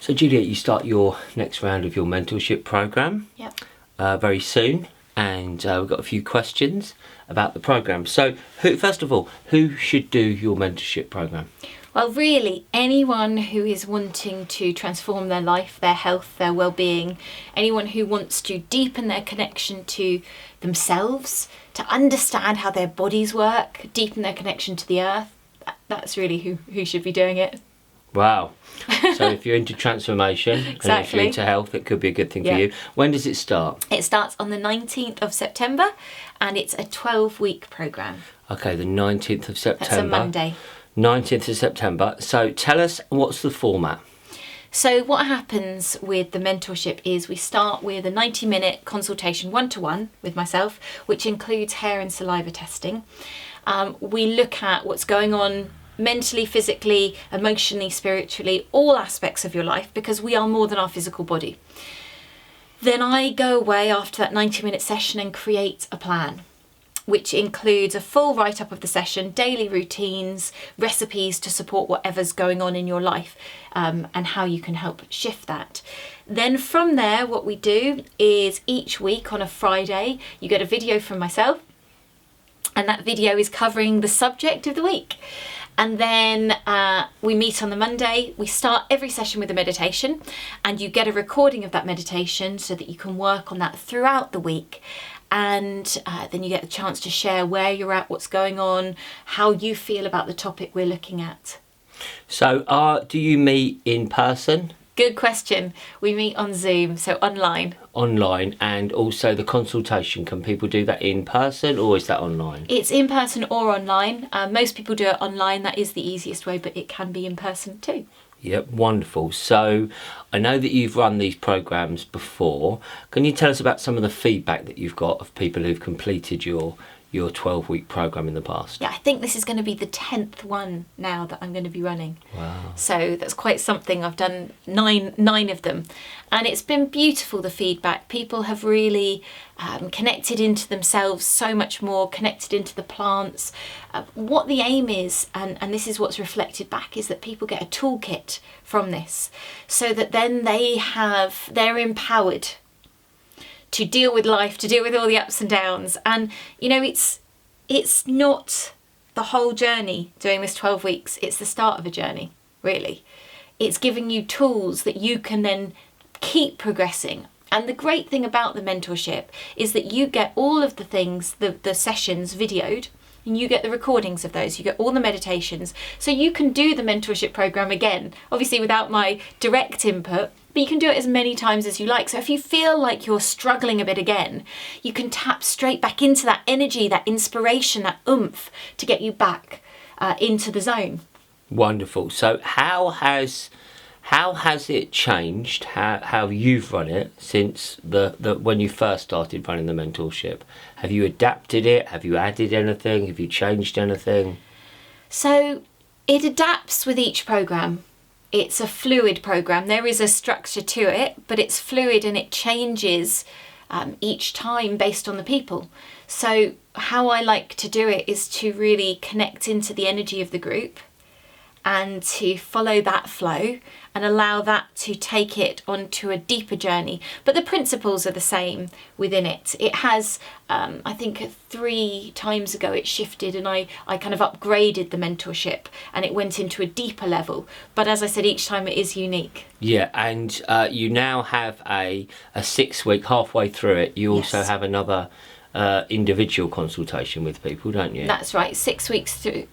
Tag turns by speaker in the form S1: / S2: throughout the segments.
S1: So Juliette, you start your next round of your mentorship program very soon, and we've got a few questions about the program. So first of all, who should do your mentorship program?
S2: Well, really, anyone who is wanting to transform their life, their health, their well-being, anyone who wants to deepen their connection to themselves, to understand how their bodies work, deepen their connection to the earth, that's really who should be doing it.
S1: Wow. So if you're into transformation
S2: Exactly.
S1: and if you're into health, it could be a good thing for you. When does it start?
S2: It starts on the 19th of September and it's a 12-week programme.
S1: Okay, the 19th of September.
S2: That's a Monday.
S1: 19th of September. So tell us, what's the format?
S2: So what happens with the mentorship is we start with a 90-minute consultation one-to-one with myself, which includes hair and saliva testing. We look at what's going on mentally, physically, emotionally, spiritually, all aspects of your life, because we are more than our physical body. Then I go away after that 90-minute session and create a plan, which includes a full write-up of the session, daily routines, recipes to support whatever's going on in your life, and how you can help shift that. Then from there, what we do is each week on a Friday, you get a video from myself, and that video is covering the subject of the week. And then we meet on the Monday. We start every session with a meditation, and you get a recording of that meditation so that you can work on that throughout the week. And then you get the chance to share where you're at, what's going on, how you feel about the topic we're looking at.
S1: So do you meet in person?
S2: Good question. We meet on Zoom, so online.
S1: Online, and also the consultation. Can people do that in person or is that online?
S2: It's in person or online. Most people do it online. That is the easiest way, but it can be in person too.
S1: Yep, wonderful. So I know that you've run these programs before. Can you tell us about some of the feedback that you've got of people who've completed your 12-week program in the past?
S2: Yeah, I think this is going to be the 10th one now that I'm going to be running.
S1: Wow.
S2: So that's quite something. I've done nine of them, and it's been beautiful, the feedback. People have really connected into themselves so much more, connected into the plants. What the aim is, and this is what's reflected back, is that people get a toolkit from this, so that then they're empowered to deal with life, to deal with all the ups and downs. And, you know, it's not the whole journey doing this 12 weeks. It's the start of a journey, really. It's giving you tools that you can then keep progressing. And the great thing about the mentorship is that you get all of the things, the sessions videoed, and you get the recordings of those, you get all the meditations. So you can do the mentorship program again, obviously without my direct input, but you can do it as many times as you like. So if you feel like you're struggling a bit again, you can tap straight back into that energy, that inspiration, that oomph to get you back into the zone.
S1: Wonderful. So how has it changed, how you've run it since the when you first started running the mentorship? Have you adapted it? Have you added anything? Have you changed anything?
S2: So it adapts with each program. It's a fluid program. There is a structure to it, but it's fluid and it changes each time based on the people. So how I like to do it is to really connect into the energy of the group and to follow that flow and allow that to take it onto a deeper journey. But the principles are the same within it. It has, I think 3 times ago it shifted, and I kind of upgraded the mentorship and it went into a deeper level. But as I said, each time it is unique. Yeah,
S1: and you now have a 6-week, halfway through it, you also have another individual consultation with people, don't you?
S2: That's right. 6 weeks through,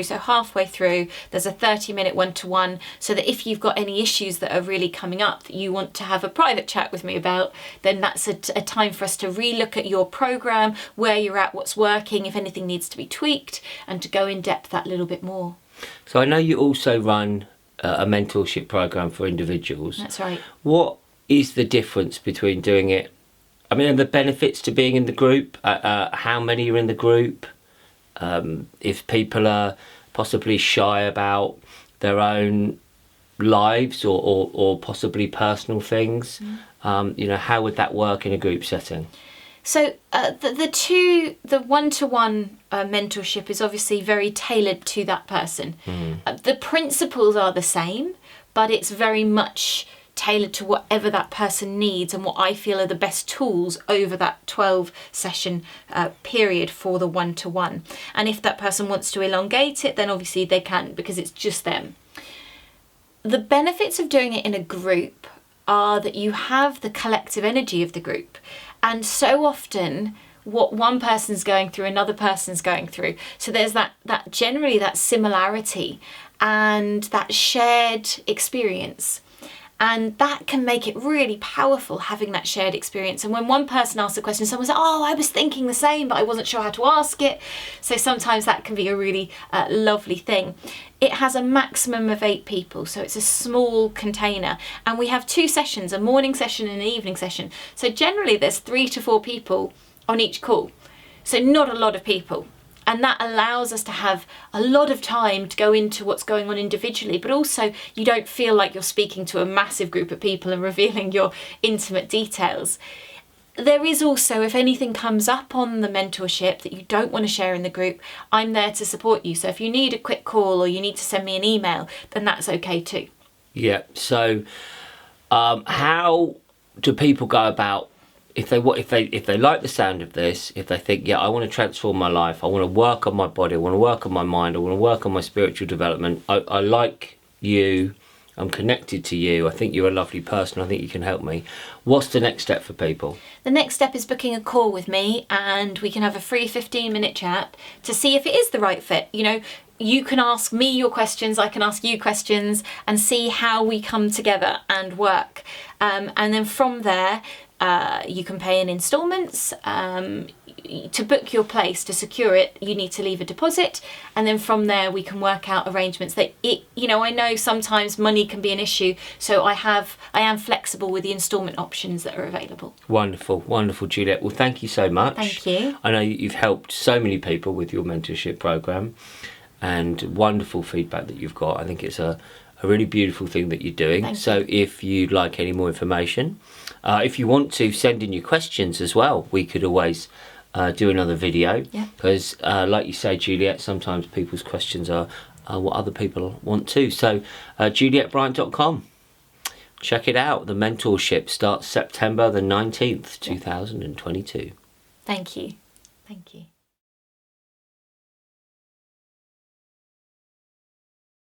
S2: so halfway through, there's a 30-minute one-to-one, so that if you've got any issues that are really coming up that you want to have a private chat with me about, then that's a time for us to relook at your program, where you're at, what's working, if anything needs to be tweaked, and to go in depth that little bit more.
S1: So I know you also run a mentorship program for individuals.
S2: That's right.
S1: What is the difference between doing it? I mean, are the benefits to being in the group? How many are in the group? If people are possibly shy about their own lives or possibly personal things, how would that work in a group setting?
S2: So the one-to-one mentorship is obviously very tailored to that person. The principles are the same, but it's very much tailored to whatever that person needs and what I feel are the best tools over that 12 session period for the one-to-one. And if that person wants to elongate it, then obviously they can, because it's just them. The benefits of doing it in a group are that you have the collective energy of the group. And so often what one person's going through, another person's going through. So there's that generally that similarity and that shared experience. And that can make it really powerful, having that shared experience. And when one person asks a question, someone's like, oh, I was thinking the same, but I wasn't sure how to ask it. So sometimes that can be a really lovely thing. It has a maximum of 8 people, so it's a small container. And we have 2 sessions, a morning session and an evening session. So generally there's 3 to 4 people on each call. So not a lot of people. And that allows us to have a lot of time to go into what's going on individually, but also you don't feel like you're speaking to a massive group of people and revealing your intimate details. There is also, if anything comes up on the mentorship that you don't want to share in the group, I'm there to support you. So if you need a quick call or you need to send me an email, then that's okay too.
S1: Yeah, so how do people go about, if they like the sound of this, if they think, yeah, I want to transform my life, I want to work on my body, I want to work on my mind, I want to work on my spiritual development, I like you, I'm connected to you, I think you're a lovely person, I think you can help me. What's the next step for people?
S2: The next step is booking a call with me, and we can have a free 15-minute chat to see if it is the right fit. You know, you can ask me your questions, I can ask you questions, and see how we come together and work. And then from there, you can pay in instalments. To book your place, to secure it, you need to leave a deposit, and then from there we can work out arrangements. That I know sometimes money can be an issue, so I am flexible with the instalment options that are available.
S1: Wonderful, Juliette. Well, thank you so much.
S2: Thank you.
S1: I know you've helped so many people with your mentorship program, and wonderful feedback that you've got. I think it's a really beautiful thing that you're doing.
S2: Thank
S1: so
S2: you.
S1: If you'd like any more information, if you want to send in your questions as well, we could always do another video.
S2: Yeah.
S1: Because like you say, Juliette, sometimes people's questions are what other people want too. So JulietteBryant.com. Check it out. The mentorship starts September the 19th, 2022.
S2: Thank you.